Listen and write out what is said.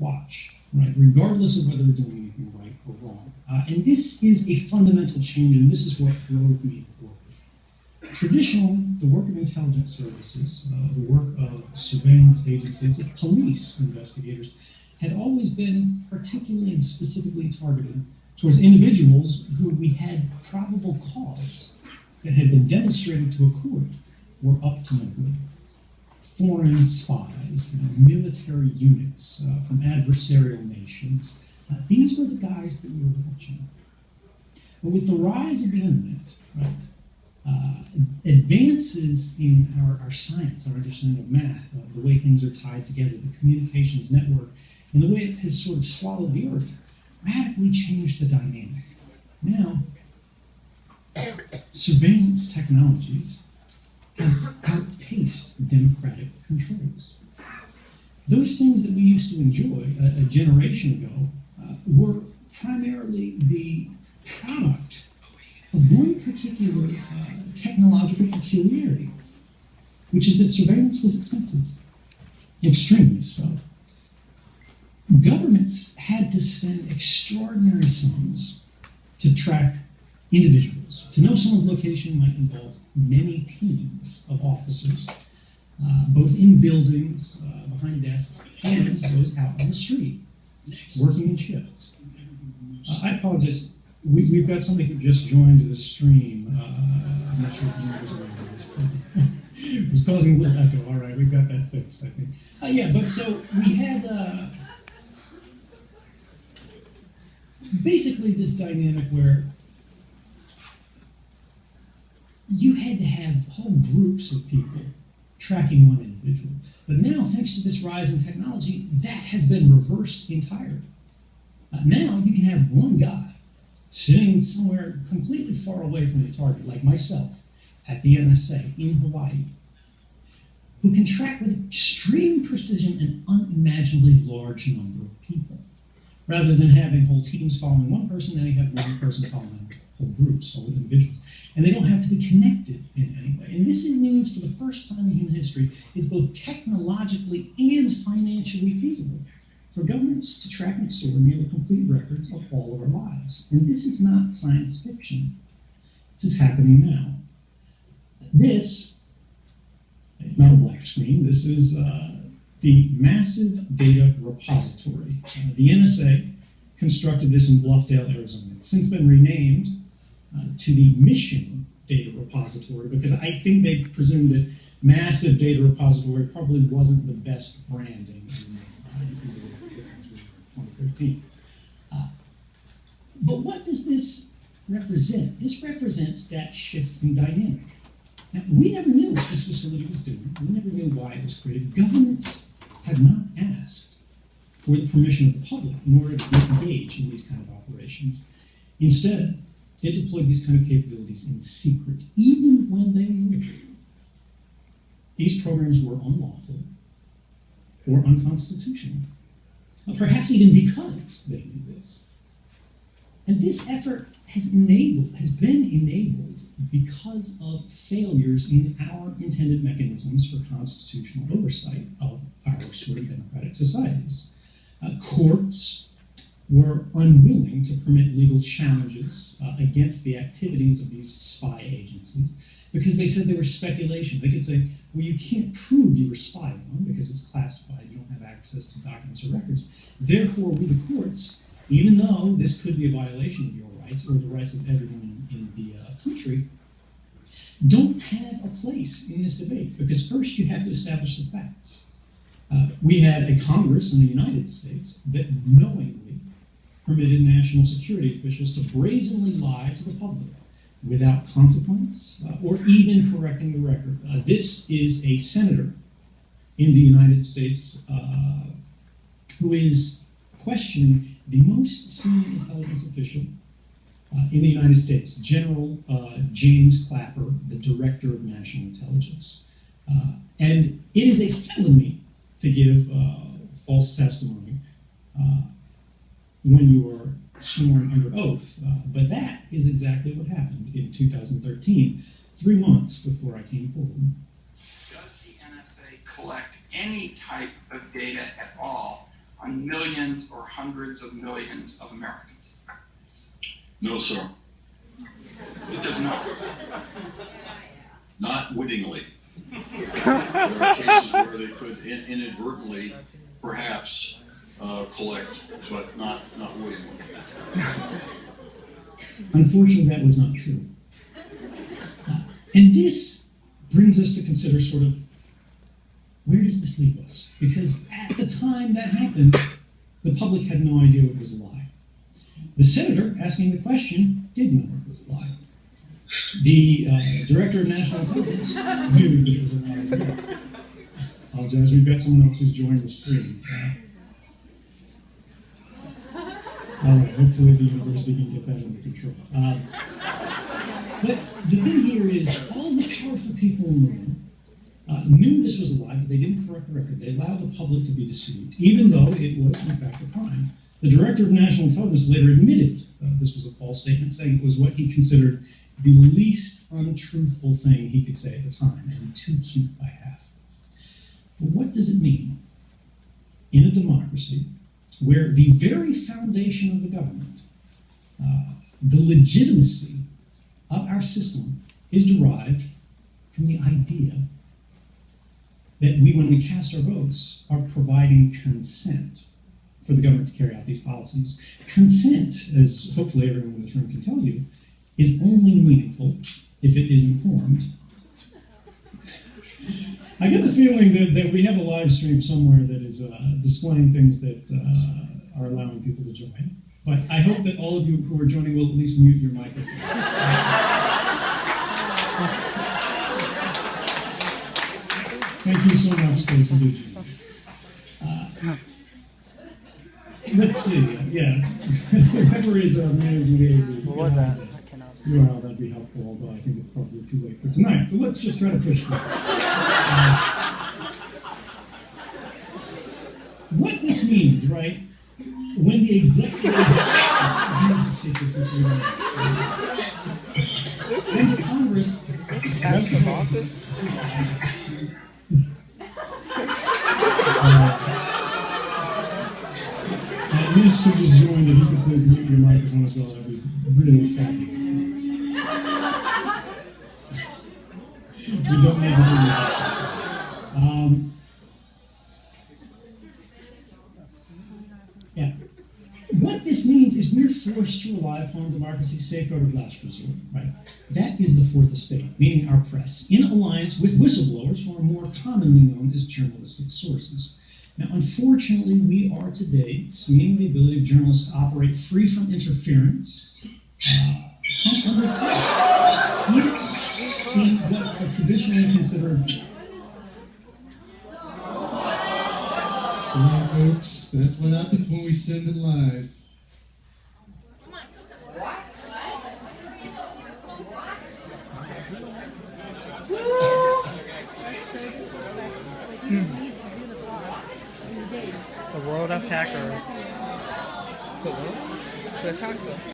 watch, right? Regardless of whether we're doing anything right or wrong. And this is a fundamental change, and this is what drove me forward. Traditionally, the work of intelligence services, the work of surveillance agencies, of police investigators, had always been particularly and specifically targeted towards individuals who we had probable cause that had been demonstrated to a court were up to no good. Foreign spies, military units from adversarial nations. These were the guys that we were watching. But with the rise of the internet, right, advances in our science, our understanding of math, the way things are tied together, the communications network, and the way it has sort of swallowed the earth, radically changed the dynamic. Now, surveillance technologies have outpaced democratic controls. Those things that we used to enjoy a generation ago were primarily the product of one particular technological peculiarity, which is that surveillance was expensive, extremely so. Governments had to spend extraordinary sums to track individuals. To know someone's location might involve many teams of officers, both in buildings, behind desks, and those out on the street, working in shifts. I apologize. We've got somebody who just joined the stream. I'm not sure if you know aware of this, but it was causing a little echo. All right, we've got that fixed, I think. Yeah, but so we had basically this dynamic where you had to have whole groups of people tracking one individual. But now, thanks to this rise in technology, that has been reversed entirely. Now you can have one guy sitting somewhere completely far away from the target, like myself, at the NSA in Hawaii, who can track with extreme precision an unimaginably large number of people. Rather than having whole teams following one person, now you have one person following whole groups, whole individuals. And they don't have to be connected in any way. And this means, for the first time in human history, it's both technologically and financially feasible for governments to track and store nearly complete records of all of our lives. And this is not science fiction. This is happening now. This, not a black screen, this is the Massive Data Repository. The NSA constructed this in Bluffdale, Arizona. It's since been renamed to the Mission Data Repository because I think they presumed that Massive Data Repository probably wasn't the best branding in 2013. But what does this represent? This represents that shift in dynamic. Now, we never knew what this facility was doing. We never knew why it was created. Governments have not asked for the permission of the public in order to engage in these kind of operations. Instead, it deployed these kind of capabilities in secret, even when they knew these programs were unlawful or unconstitutional, perhaps even because they knew this. And this effort has been enabled because of failures in our intended mechanisms for constitutional oversight of our sort of democratic societies. Courts were unwilling to permit legal challenges against the activities of these spy agencies because they said they were speculation. They could say, well, you can't prove you were spied on because it's classified, you don't have access to documents or records. Therefore, we, the courts, even though this could be a violation of your rights or the rights of everyone in the country, don't have a place in this debate because first you have to establish the facts. We had a Congress in the United States that knowingly permitted national security officials to brazenly lie to the public without consequence or even correcting the record. This is a senator in the United States who is questioning the most senior intelligence official in the United States, General James Clapper, the Director of National Intelligence. And it is a felony to give false testimony when you are sworn under oath. But that is exactly what happened in 2013, 3 months before I came forward. Does the NSA collect any type of data at all on millions or hundreds of millions of Americans? No, sir. It does not. Not wittingly. There are cases where they could inadvertently, perhaps, collect, but not wittingly. Unfortunately, that was not true. And this brings us to consider sort of, where does this leave us? Because at the time that happened, the public had no idea it was a lie. The senator asking the question did know it was a lie. The director of national intelligence knew that it was a lie as well. Apologize, we've got someone else who's joined the stream. All right, hopefully the university can get that under control. But the thing here is, all the powerful people in the room knew this was a lie, but they didn't correct the record. They allowed the public to be deceived, even though it was, in fact, a crime. The director of national intelligence later admitted this was a false statement, saying it was what he considered the least untruthful thing he could say at the time, and too cute by half. But what does it mean in a democracy where the very foundation of the government, the legitimacy of our system, is derived from the idea that we, when we cast our votes, are providing consent for the government to carry out these policies? Consent, as hopefully everyone in this room can tell you, is only meaningful if it is informed. I get the feeling that we have a live stream somewhere that is displaying things that are allowing people to join. But I hope that all of you who are joining will at least mute your microphones. Thank you so much, Stacey. Let's see. Yeah, whoever is managing the What was that? URL, that'd be helpful, although I think it's probably too late for tonight. So let's just try to push through. What this means, right? When the executive uses secrecy, and Congress Out of office? Miss who just joined, if you could please mute your microphone as well, that'd be really fabulous. We don't need to do that. Yeah. What this means is we're forced to rely upon democracy's safeguard of last resort, right? That is the fourth estate, meaning our press, in alliance with whistleblowers who are more commonly known as journalistic sources. Now, unfortunately, we are today seeing the ability of journalists to operate free from interference come under threat, even in what are traditionally considered. Sorry, folks, that's what happens when we send it live. The world of hackers. It's a world? It's a hacker.